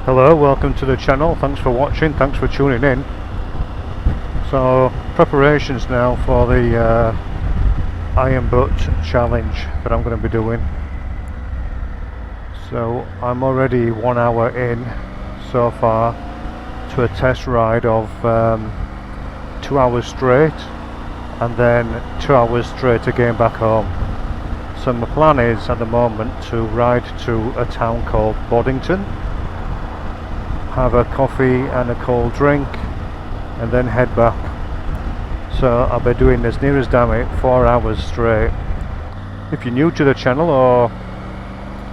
Hello, welcome to the channel. Thanks for watching, thanks for tuning in. So, preparations now for the Iron Butt challenge that I'm going to be doing. So, I'm already 1 hour in so far to a test ride of 2 hours straight and then 2 hours straight again back home. So my plan is at the moment to ride to a town called Boddington, have a coffee and a cold drink and then head back. So I'll be doing as near as damn it 4 hours straight. If you're new to the channel or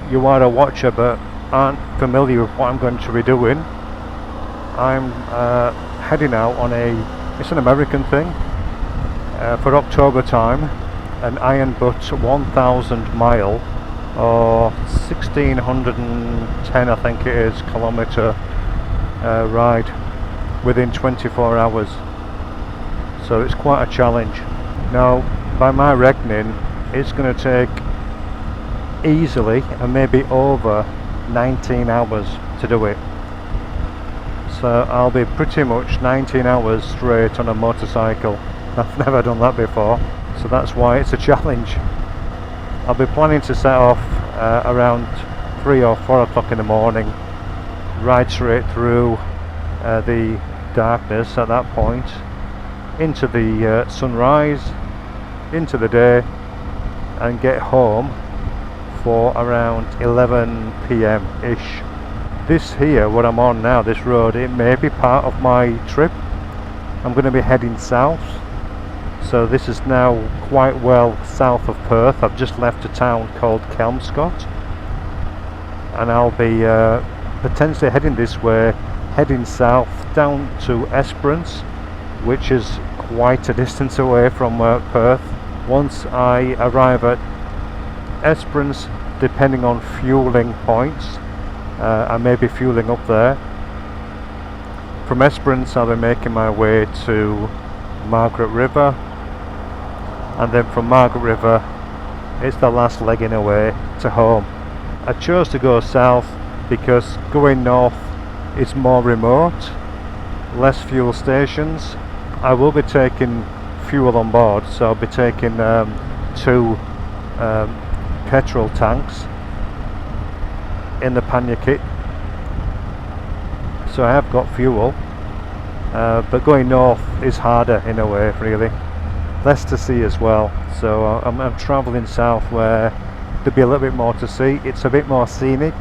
you are a watcher but aren't familiar with what I'm going to be doing, I'm heading out on it's an American thing, for October time, an Iron Butt 1,000 mile or 1,610 I think it is kilometre ride within 24 hours. So it's quite a challenge. Now by my reckoning it's going to take easily and maybe over 19 hours to do it. So I'll be pretty much 19 hours straight on a motorcycle. I've never done that before, so that's why it's a challenge. I'll be planning to set off around 3 or 4 o'clock in the morning, ride straight through the darkness at that point, into the sunrise, into the day, and get home for around 11 p.m. ish. This here, what I'm on now, this road, it may be part of my trip. I'm going to be heading south. So this is now quite well south of Perth. I've just left a town called Kelmscott and I'll be potentially heading this way, heading south down to Esperance, which is quite a distance away from Perth. Once I arrive at Esperance, depending on fueling points, I may be fueling up there. From Esperance I'll be making my way to Margaret River, and then from Margaret River it's the last legging away to home. I chose to go south because going north is more remote, less fuel stations. I will be taking fuel on board, so I'll be taking 2 petrol tanks in the pannier kit, so I have got fuel, but going north is harder in a way, really. Less to see as well, so I'm travelling south where there'll be a little bit more to see. It's a bit more scenic,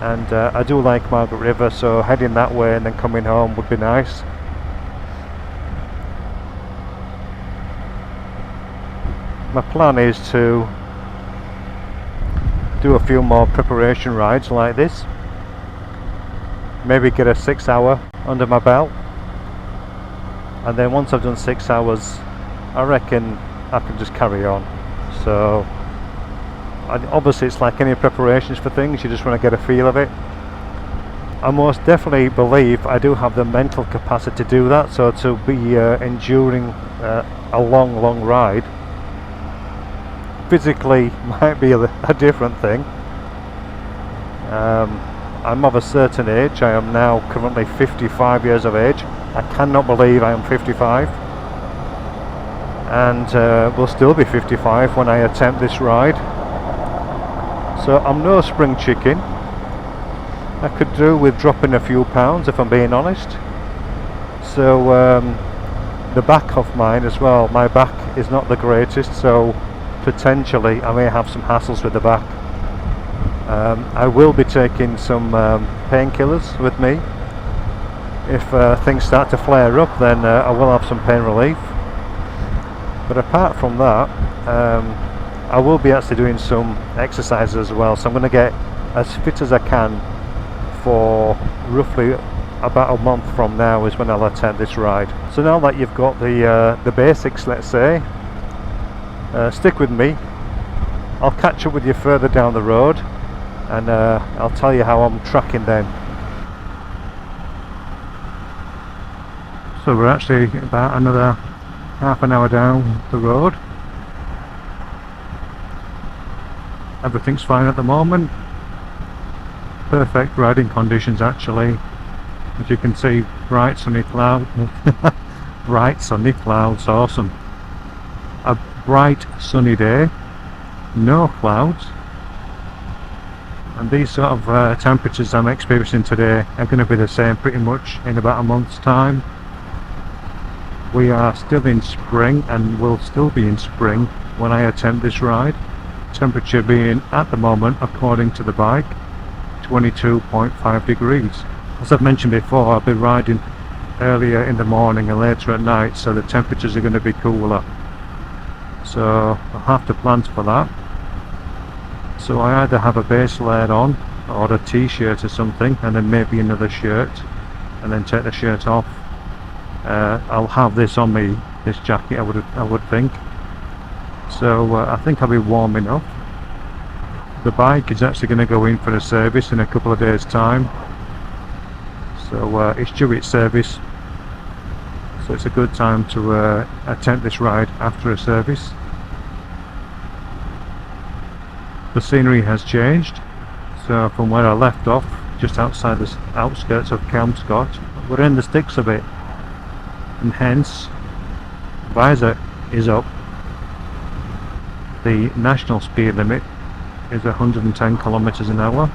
and I do like Margaret River, so heading that way and then coming home would be nice. My plan is to do a few more preparation rides like this, maybe get a 6 hour under my belt, and then once I've done 6 hours I reckon I can just carry on. So obviously it's like any preparations for things, you just want to get a feel of it. I most definitely believe I do have the mental capacity to do that, so to be enduring a long ride physically might be a different thing. I'm of a certain age. I am now currently 55 years of age. I cannot believe I am 55, and will still be 55 when I attempt this ride. So I'm no spring chicken. I could do with dropping a few pounds if I'm being honest. So the back of mine as well, my back is not the greatest, so potentially I may have some hassles with the back. I will be taking some painkillers with me. If things start to flare up, then I will have some pain relief. But apart from that, I will be actually doing some exercises as well, so I'm going to get as fit as I can for roughly about a month from now is when I'll attempt this ride. So now that you've got the basics, let's say, stick with me. I'll catch up with you further down the road, and I'll tell you how I'm tracking then. So we're actually about another half an hour down the road. Everything's fine at the moment. perfect riding conditions actually. As you can see, bright sunny cloud, bright sunny clouds, awesome. A bright sunny day, no clouds, and these sort of temperatures I'm experiencing today are going to be the same pretty much in about a month's time. We are still in spring and will still be in spring when I attempt this ride. Temperature being at the moment, according to the bike, 22.5 degrees. As I've mentioned before, I'll be riding earlier in the morning and later at night, so the temperatures are going to be cooler. So I'll have to plan for that. So I either have a base layer on or a t-shirt or something, and then maybe another shirt, and then take the shirt off. I'll have this on me, this jacket, I would think. So I think I'll be warm enough. The bike is actually going to go in for a service in a couple of days' time. So it's due its service. So it's a good time to attempt this ride after a service. The scenery has changed. So from where I left off, just outside the outskirts of Kelmscott, we're in the sticks a bit. And hence, visor is up. The national speed limit is 110 kilometers an hour.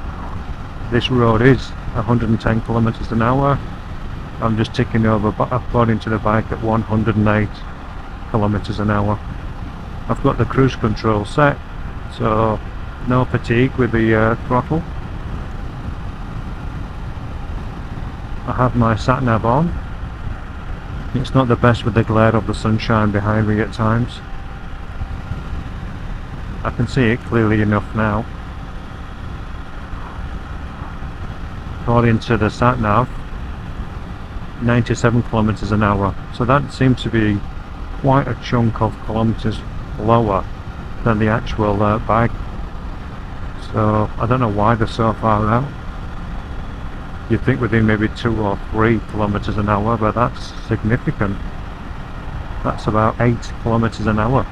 This road is 110 kilometers an hour. I'm just ticking over according to the bike at 108 kilometers an hour. I've got the cruise control set, so no fatigue with the throttle. I have my sat nav on. It's not the best with the glare of the sunshine behind me at times. I can see it clearly enough now. According to the sat nav, 97 kilometers an hour. So that seems to be quite a chunk of kilometers lower than the actual bike. So I don't know why they're so far out. You'd think within maybe 2 or 3 kilometers an hour, but that's significant. That's about 8 kilometers an hour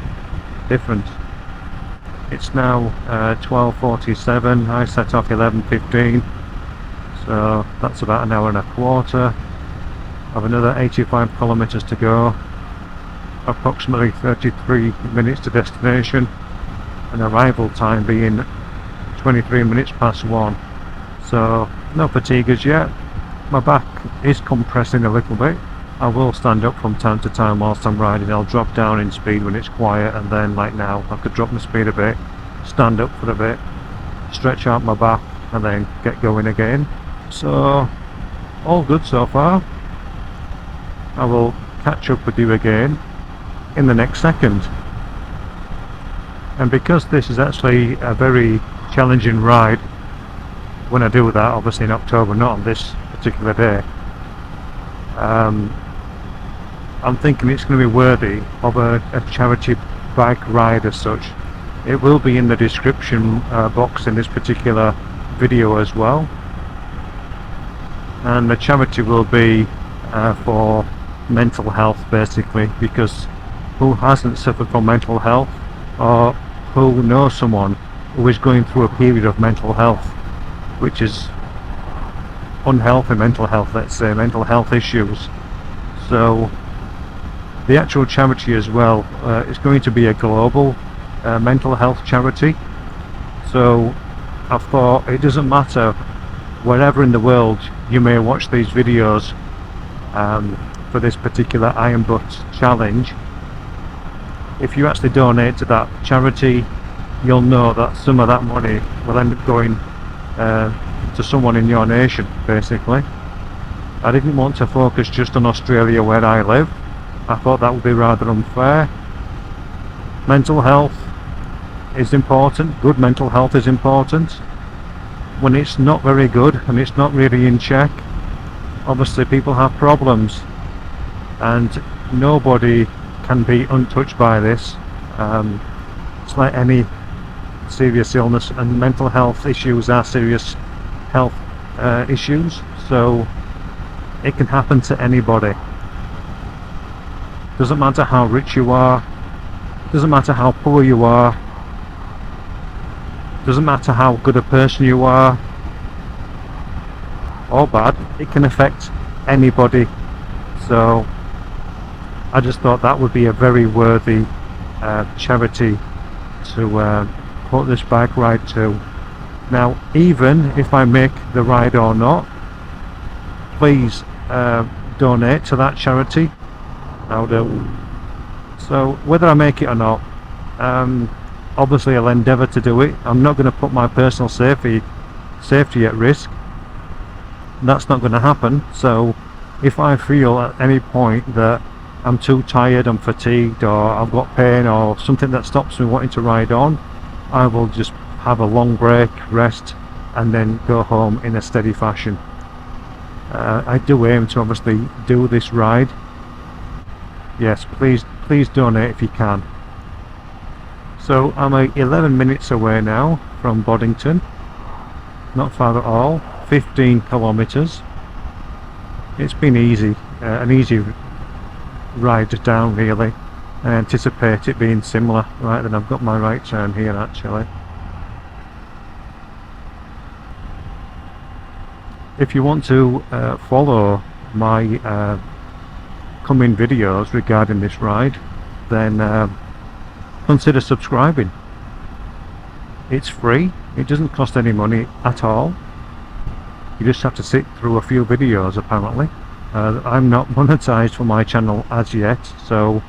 difference. It's now 12:47. I set off 11:15, so that's about an hour and a quarter. I've another 85 kilometers to go, approximately 33 minutes to destination, and arrival time being 23 minutes past 1. So no fatigue as yet. My back is compressing a little bit. I will stand up from time to time whilst I'm riding. I'll drop down in speed when it's quiet, and then like now I could drop my speed a bit, stand up for a bit, stretch out my back, and then get going again. So all good so far. I will catch up with you again in the next second. And because this is actually a very challenging ride, when I do that, obviously in October, not on this particular day, I'm thinking it's going to be worthy of a charity bike ride as such. It will be in the description box in this particular video as well, and the charity will be for mental health, basically, because who hasn't suffered from mental health, or who knows someone who is going through a period of mental health, which is unhealthy mental health, let's say, mental health issues. So the actual charity as well is going to be a global mental health charity. So I thought it doesn't matter wherever in the world you may watch these videos for this particular Iron Butt challenge. If you actually donate to that charity, you'll know that some of that money will end up going to someone in your nation, basically. I didn't want to focus just on Australia where I live. I thought that would be rather unfair. Mental health is important. Good mental health is important. When it's not very good and it's not really in check, obviously people have problems, and nobody can be untouched by this. It's like any serious illness, and mental health issues are serious health issues, so it can happen to anybody. Doesn't matter how rich you are, doesn't matter how poor you are, doesn't matter how good a person you are. or bad, it can affect anybody. So I just thought that would be a very worthy charity to put this bike ride to. Now, even if I make the ride or not, please donate to that charity. I'll do. So whether I make it or not, obviously I'll endeavour to do it. I'm not going to put my personal safety at risk. That's not going to happen. So if I feel at any point that I'm too tired, I'm fatigued, or I've got pain or something that stops me wanting to ride on, I will just have a long break, rest, and then go home in a steady fashion. I do aim to obviously do this ride. Yes, please donate if you can. So I'm 11 minutes away now from Boddington, not far at all, 15 kilometres. It's been easy, an easy ride down really. I anticipate it being similar. Right then, I've got my right turn here actually. If you want to follow my coming videos regarding this ride, then consider subscribing. It's free, it doesn't cost any money at all. You just have to sit through a few videos apparently. I'm not monetized for my channel as yet, so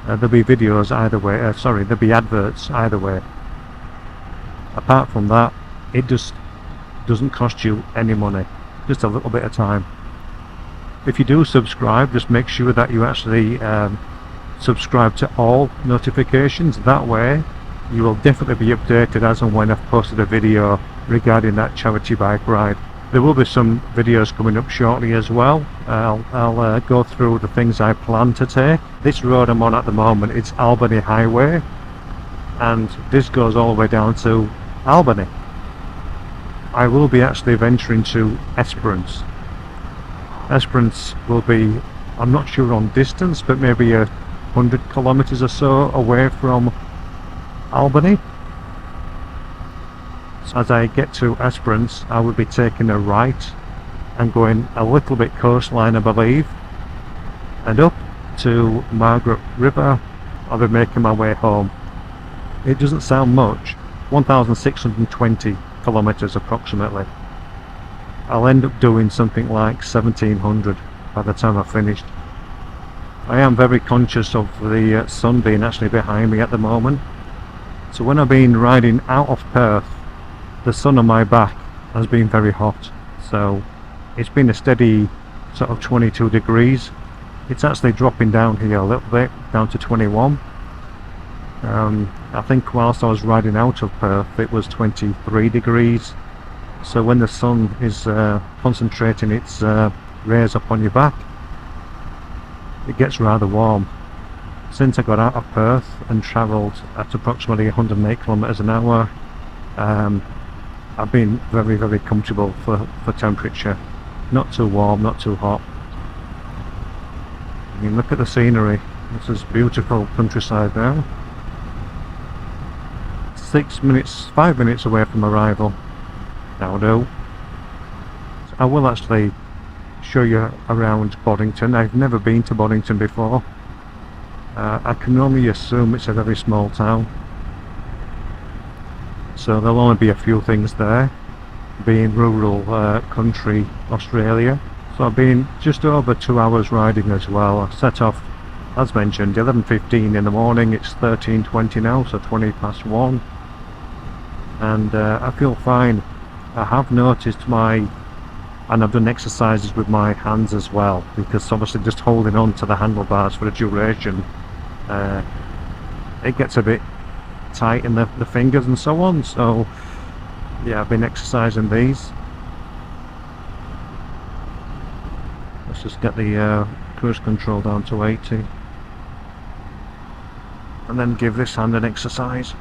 there'll be videos either way, there'll be adverts either way. Apart from that, it just doesn't cost you any money, just a little bit of time. If you do subscribe, just make sure that you actually subscribe to all notifications. That way you will definitely be updated as and when I've posted a video regarding that charity bike ride. There will be some videos coming up shortly as well. I'll go through the things I plan to take. This road I'm on at the moment is Albany Highway, and this goes all the way down to Albany. I will be actually venturing to Esperance. Esperance will be, I'm not sure on distance, but maybe 100 kilometres or so away from Albany. So as I get to Esperance, I will be taking a right and going a little bit coastline, I believe, and up to Margaret River. I'll be making my way home. It doesn't sound much, 1,620 kilometres approximately. I'll end up doing something like 1,700 by the time I've finished. I am very conscious of the sun being actually behind me at the moment. So when I've been riding out of Perth, the sun on my back has been very hot. So it's been a steady sort of 22 degrees. It's actually dropping down here a little bit, down to 21. I think whilst I was riding out of Perth it was 23 degrees. So when the sun is concentrating its rays up on your back, it gets rather warm. Since I got out of Perth and travelled at approximately 108 kilometres an hour, I've been very, very comfortable for temperature. Not too warm, not too hot. I mean, look at the scenery. This is beautiful countryside now. 5 minutes away from arrival. Now do. I will actually show you around Boddington. I've never been to Boddington before. I can only assume it's a very small town. So there'll only be a few things there, being rural country Australia. So I've been just over 2 hours riding as well. I set off, as mentioned, 11:15 in the morning. It's 13:20 now, so 20 past 1. And I feel fine. I have noticed and I've done exercises with my hands as well, because obviously just holding on to the handlebars for the duration, it gets a bit tight in the fingers and so on. So yeah, I've been exercising these. Let's just get the cruise control down to 80 and then give this hand an exercise.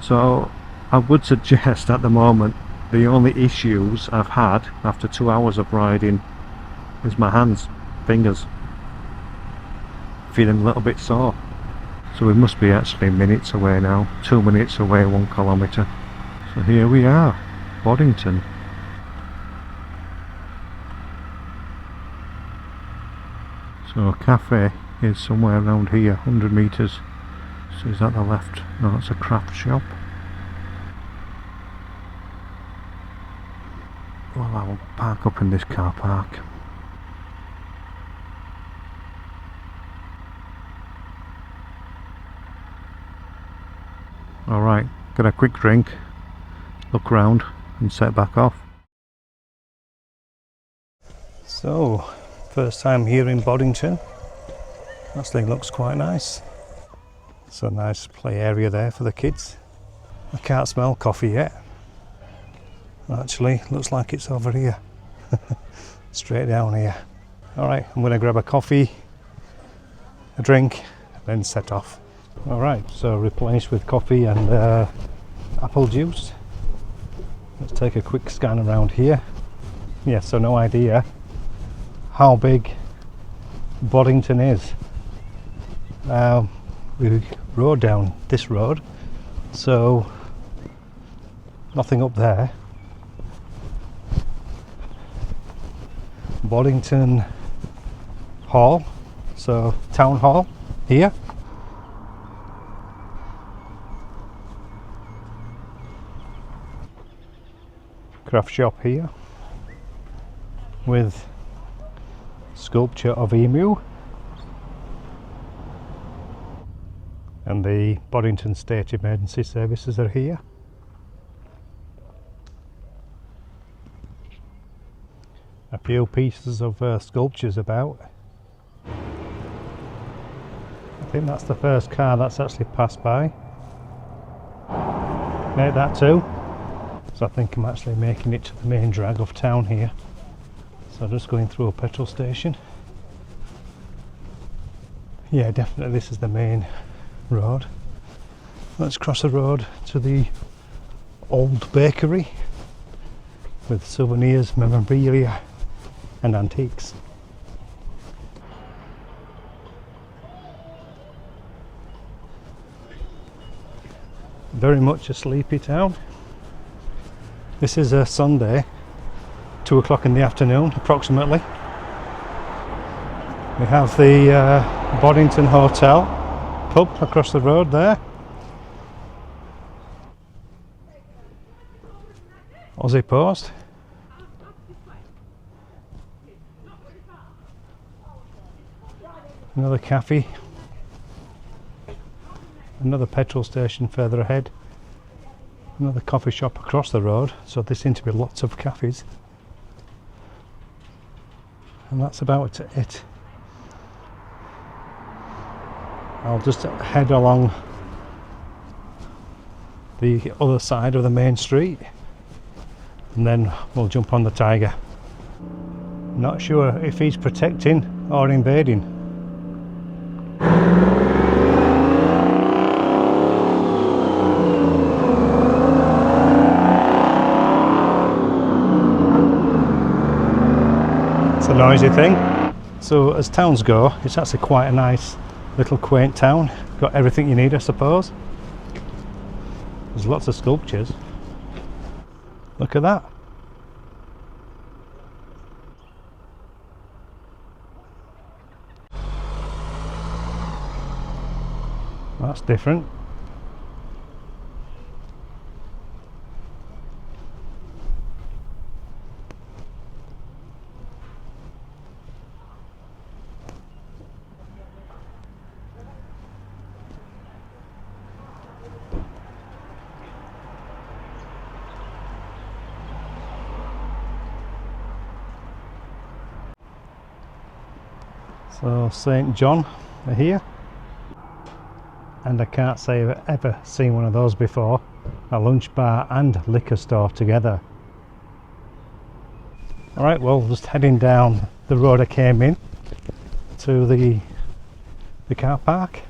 So I would suggest at the moment the only issues I've had after 2 hours of riding is my hands, fingers, feeling a little bit sore. So we must be actually minutes away now, 2 minutes away, 1 kilometre. So here we are. Boddington. So a cafe is somewhere around here, 100 metres. So is that the left? No, that's a craft shop. Well, I'll park up in this car park. Alright, get a quick drink, look round and set back off. So, first time here in Boddington. Actually looks quite nice. It's a nice play area there for the kids. I can't smell coffee yet. Actually, looks like it's over here. Straight down here. Alright, I'm going to grab a coffee, a drink, and then set off. Alright, so replenish with coffee and apple juice. Let's take a quick scan around here. Yeah, so no idea how big Boddington is. We rode down this road, so nothing up there. Boddington Hall, so Town Hall here. Craft shop here with sculpture of emu, and the Boddington State Emergency Services are here. A few pieces of sculptures about. I think that's the first car that's actually passed by. Made that too. So I think I'm actually making it to the main drag of town here. So I'm just going through a petrol station. Yeah, definitely this is the main road. Let's cross the road to the old bakery with souvenirs, memorabilia and antiques. Very much a sleepy town. This is a Sunday, 2 o'clock in the afternoon approximately. We have the Boddington Hotel pub across the road there. Aussie Post. Another cafe. Another petrol station further ahead. Another coffee shop across the road, so there seem to be lots of cafes. And that's about it. I'll just head along the other side of the main street and then we'll jump on the Tiger. Not sure if he's protecting or invading. It's a noisy thing. So as towns go, it's actually quite a nice little quaint town. Got everything you need, I suppose. There's lots of sculptures. Look at that. That's different. So St. John are here, and I can't say I've ever seen one of those before. A lunch bar and liquor store together. Alright, well, just heading down the road I came in to the car park.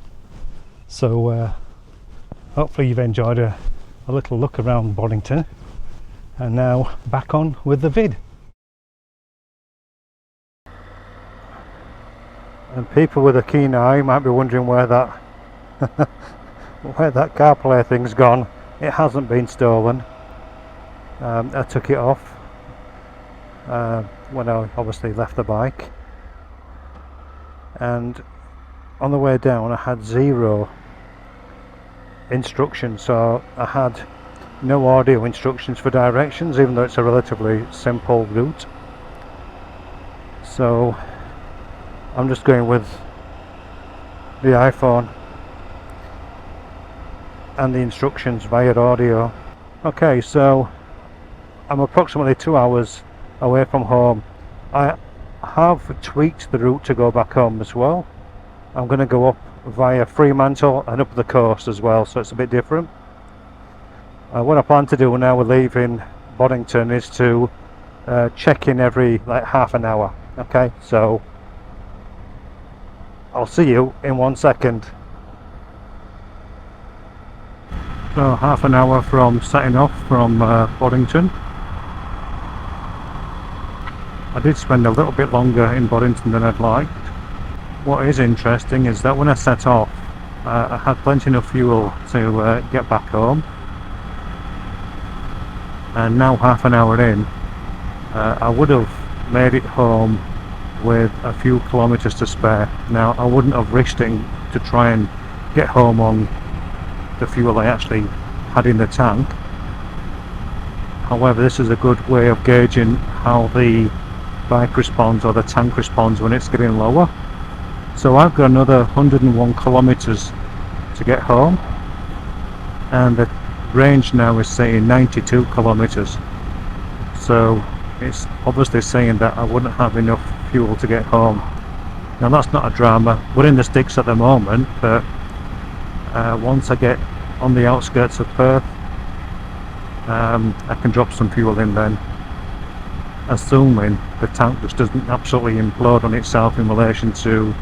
So hopefully you've enjoyed a little look around Boddington, and now back on with the vid. And people with a keen eye might be wondering where that where that CarPlay thing's gone. It hasn't been stolen. I took it off when I obviously left the bike, and on the way down I had zero instructions, so I had no audio instructions for directions, even though it's a relatively simple route. So I'm just going with the iPhone and the instructions via audio. Okay, so I'm approximately 2 hours away from home. I have tweaked the route to go back home as well. I'm going to go up via Fremantle and up the coast as well, so it's a bit different. What I plan to do now with leaving Boddington is to check in every like half an hour. Okay, so I'll see you in 1 second. So half an hour from setting off from Boddington. I did spend a little bit longer in Boddington than I'd liked. What is interesting is that when I set off, I had plenty of fuel to get back home, and now half an hour in, I would have made it home with a few kilometres to spare. Now I wouldn't have risked it to try and get home on the fuel I actually had in the tank. However, this is a good way of gauging how the bike responds or the tank responds when it's getting lower. So I've got another 101 kilometres to get home, and the range now is saying 92 kilometres. So it's obviously saying that I wouldn't have enough fuel to get home. Now that's not a drama. We're in the sticks at the moment, but once I get on the outskirts of Perth, I can drop some fuel in then, assuming the tank just doesn't absolutely implode on itself in relation to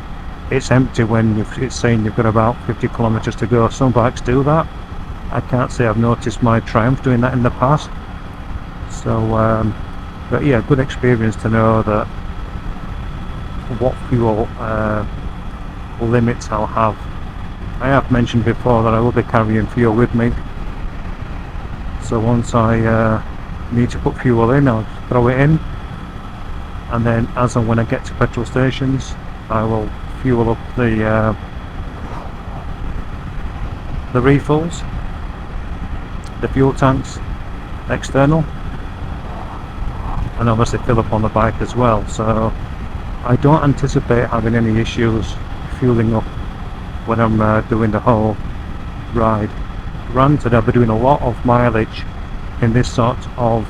it's empty when it's saying you've got about 50 kilometres to go. Some bikes do that. I can't say I've noticed my Triumph doing that in the past. So but yeah, good experience to know that what fuel limits I'll have. I have mentioned before that I will be carrying fuel with me, so once I need to put fuel in, I'll throw it in, and then as and when I get to petrol stations, I will fuel up the refills, the fuel tanks external, and obviously fill up on the bike as well. So I don't anticipate having any issues fueling up when I'm doing the whole ride. Granted, I'll be doing a lot of mileage in this sort of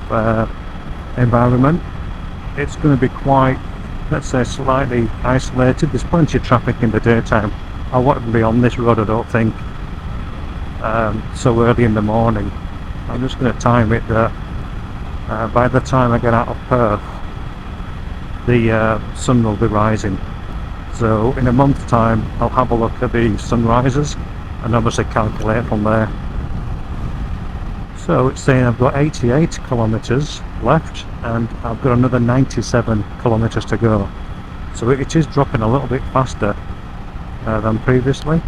environment. It's going to be quite, let's say, slightly isolated. There's plenty of traffic in the daytime. I won't be on this road, I don't think, so early in the morning. I'm just going to time it that by the time I get out of Perth, the sun will be rising. So in a month's time, I'll have a look at the sunrises and obviously calculate from there. So it's saying I've got 88 kilometres left, and I've got another 97 kilometres to go. So it is dropping a little bit faster than previously.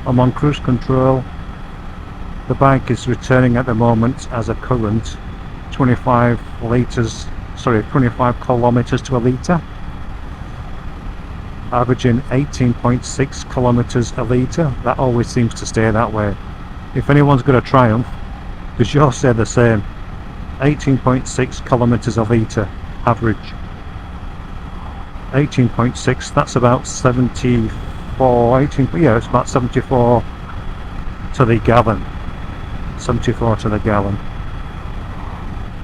I'm on cruise control. The bike is returning at the moment as a current 25 kilometres to a litre, averaging 18.6 kilometres a litre. That always seems to stay that way. If anyone's got a Triumph, does yours say the same? 18.6 kilometres a litre average. 18.6, that's about 74, yeah, it's about 74 to the gallon. 74 to the gallon.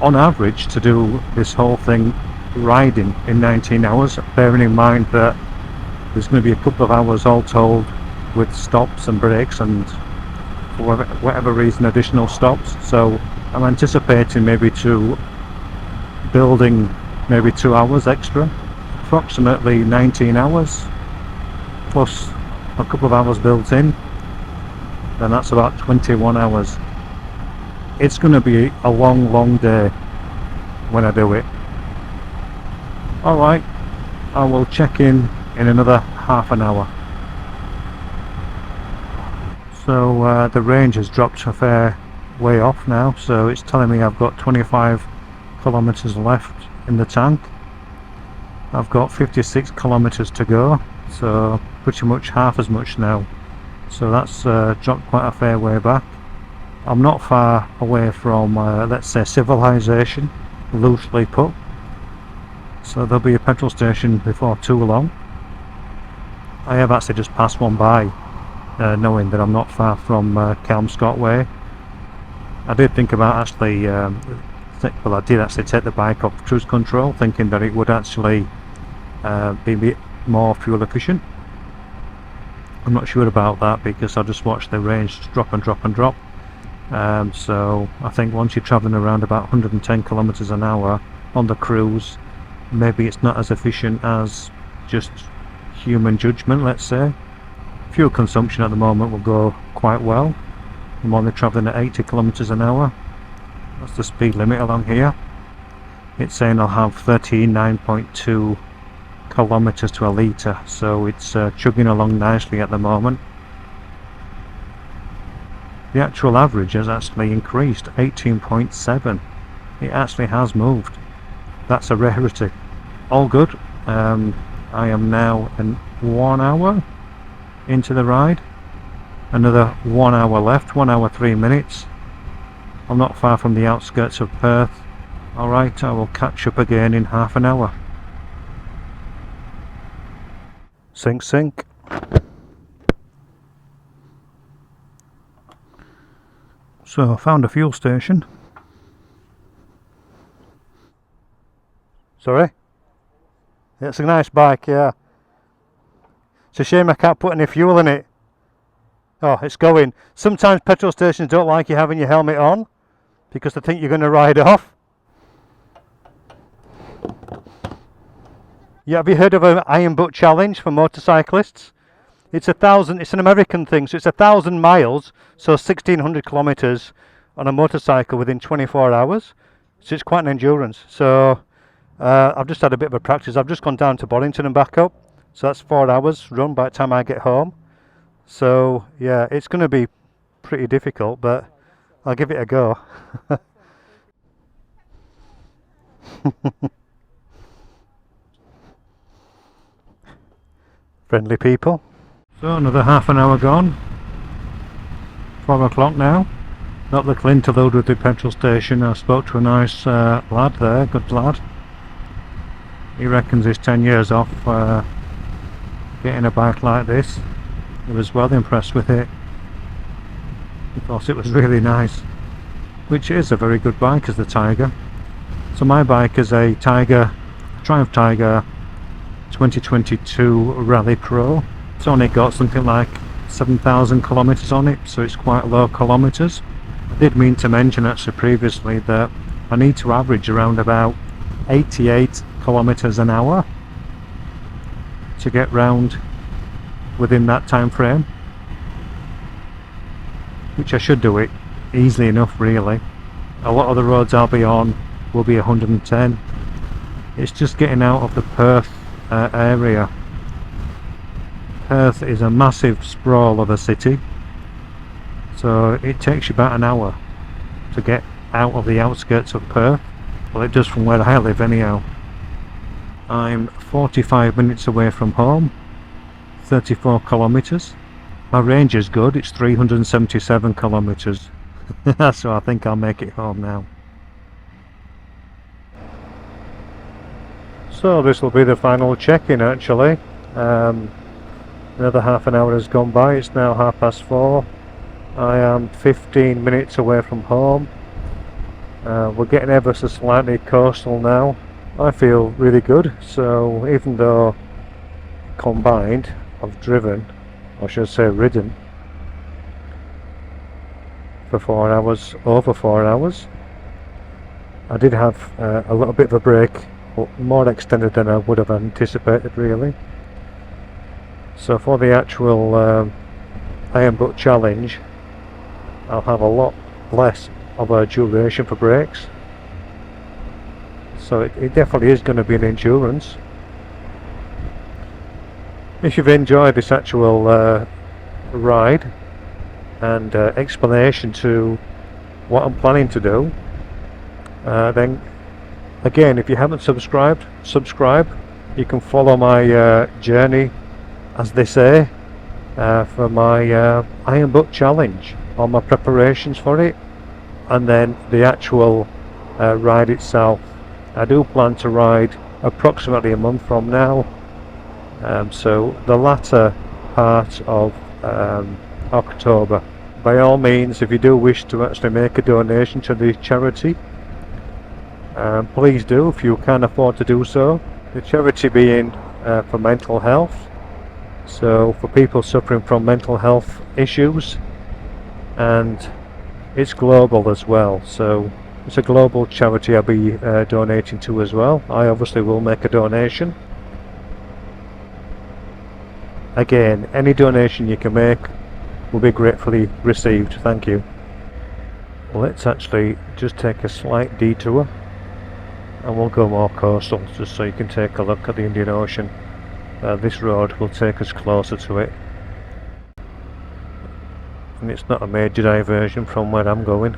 On average, to do this whole thing riding in 19 hours, bearing in mind that there's going to be a couple of hours all told with stops and breaks and for whatever reason additional stops, so I'm anticipating maybe building maybe 2 hours extra, approximately 19 hours plus a couple of hours built in, then that's about 21 hours. It's going to be a long day when I do it. Alright, I will check in another half an hour. So the range has dropped a fair way off now, so it's telling me I've got 25 kilometers left in the tank. I've got 56 kilometers to go, so pretty much half as much now, so that's dropped quite a fair way back. I'm not far away from let's say civilization, loosely put, so there'll be a petrol station before too long. I have actually just passed one by, knowing that I'm not far from Kelmscott Way. I did think about actually I did actually take the bike off cruise control, thinking that it would actually be a bit more fuel efficient. I'm not sure about that, because I just watched the range drop and drop and drop. So I think once you're travelling around about 110 kilometers an hour on the cruise, maybe it's not as efficient as just human judgment, let's say. Fuel consumption at the moment will go quite well. I'm only travelling at 80 kilometers an hour. That's the speed limit along here. It's saying I'll have 39.2 kilometers to a litre, so it's chugging along nicely at the moment. The actual average has actually increased, 18.7. It actually has moved. That's a rarity. All good. I am now in 1 hour into the ride. Another 1 hour left, 1 hour 3 minutes. I'm not far from the outskirts of Perth. Alright, I will catch up again in half an hour. Sink, sink. So I found a fuel station. Sorry? It's a nice bike, yeah. It's a shame I can't put any fuel in it. Oh, it's going. Sometimes petrol stations don't like you having your helmet on because they think you're going to ride off. Yeah, have you heard of an Iron Butt Challenge for motorcyclists? It's an American thing, so it's 1,000 miles, so 1,600 kilometers on a motorcycle within 24 hours. So it's quite an endurance. So I've just had a bit of a practice. I've just gone down to Boddington and back up, so that's 4 hours run by the time I get home. So yeah, it's going to be pretty difficult, but I'll give it a go. Friendly people. So another half an hour gone. 4 o'clock now. Got the Clintalood with the petrol station. I spoke to a nice lad there, good lad. He reckons he's 10 years off getting a bike like this. He was well impressed with it. He thought it was really nice, which is a very good bike, as the Tiger. So my bike is a Tiger, Triumph Tiger 2022 Rally Pro. It's only got something like 7,000 kilometers on it, so it's quite low kilometers. I did mean to mention actually previously that I need to average around about 88 kilometers an hour to get round within that time frame, which I should do it easily enough really. A lot of the roads I'll be on will be 110. It's just getting out of the Perth area. Perth is a massive sprawl of a city, so it takes you about an hour to get out of the outskirts of Perth. Well, it does from where I live anyhow. I'm 45 minutes away from home, 34 kilometers. My range is good, it's 377 kilometers. So I think I'll make it home now. So this will be the final check-in actually. Another half an hour has gone by. It's now 4:30. I am 15 minutes away from home. We're getting ever so slightly coastal now. I feel really good. So even though combined I've driven, or should I say ridden, for 4 hours, over 4 hours, I did have a little bit of a break, but more extended than I would have anticipated really. So for the actual Iron Butt Challenge, I'll have a lot less of a duration for breaks. So it definitely is going to be an endurance. If you've enjoyed this actual ride and explanation to what I'm planning to do, then again, if you haven't subscribed, subscribe. You can follow my journey, as they say, for my Iron Book Challenge, or my preparations for it, and then the actual ride itself. I do plan to ride approximately a month from now, so the latter part of October. By all means, if you do wish to actually make a donation to the charity, please do, if you can afford to do so. The charity being for mental health, so for people suffering from mental health issues, and it's global as well, so it's a global charity I'll be donating to as well. I obviously will make a donation. Again, any donation you can make will be gratefully received. Thank you. Let's actually just take a slight detour and we'll go more coastal, just so you can take a look at the Indian Ocean. This road will take us closer to it, and it's not a major diversion from where I'm going.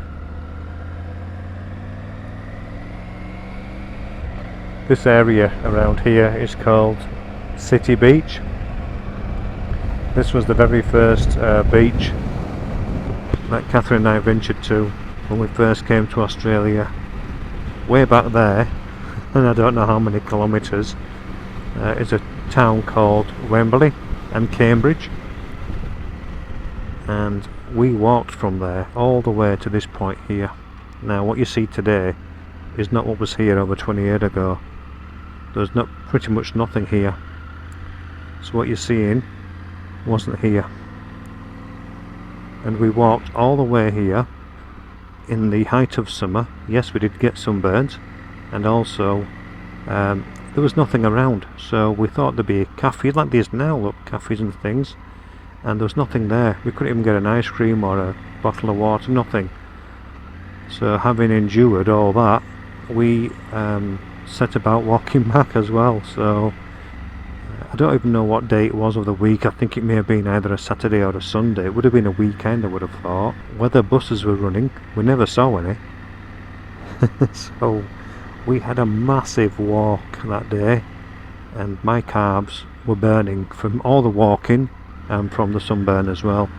This area around here is called City Beach. This was the very first beach that Catherine and I ventured to when we first came to Australia, way back there, and I don't know how many kilometres, is a town called Wembley and Cambridge, and we walked from there all the way to this point here. Now what you see today is not what was here over 20 years ago. There's pretty much nothing here, so what you're seeing wasn't here, and we walked all the way here in the height of summer. Yes, we did get sunburnt, and also there was nothing around, so we thought there'd be a cafe like these now, look, cafes and things, and there was nothing there. We couldn't even get an ice cream or a bottle of water, nothing. So having endured all that, we set about walking back as well. So I don't even know what day it was of the week. I think it may have been either a Saturday or a Sunday. It would have been a weekend, I would have thought. Whether buses were running, we never saw any. So we had a massive walk that day, and my carbs were burning from all the walking and from the sunburn as well.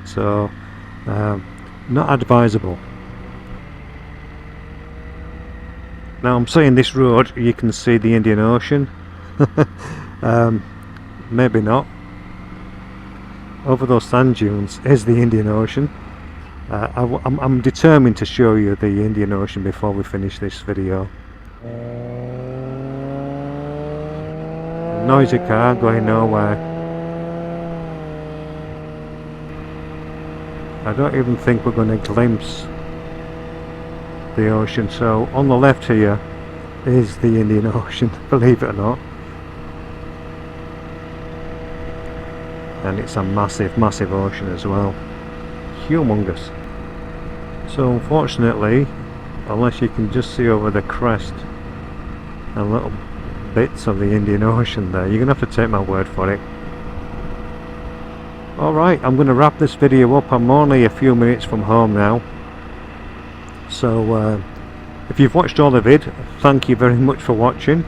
So not advisable. Now I'm saying this road, you can see the Indian Ocean. Maybe not. Over those sand dunes is the Indian Ocean. I'm determined to show you the Indian Ocean before we finish this video. Noisy car going nowhere. I don't even think we're going to glimpse the ocean. So on the left here is the Indian Ocean, believe it or not, and it's a massive ocean as well, humongous. So unfortunately, unless you can just see over the crest and little bits of the Indian Ocean there, you're gonna have to take my word for it. Alright, I'm gonna wrap this video up. I'm only a few minutes from home now. So if you've watched all the vid, thank you very much for watching.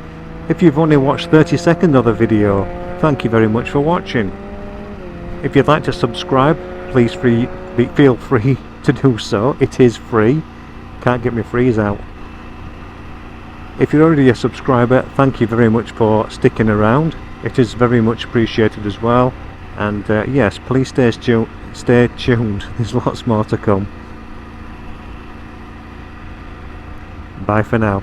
If you've only watched 30 seconds of the video, thank you very much for watching. If you'd like to subscribe, please feel free to do so. It is free. Can't get my freeze out. If you're already a subscriber, thank you very much for sticking around. It is very much appreciated as well. And yes, please stay tuned. There's lots more to come. Bye for now.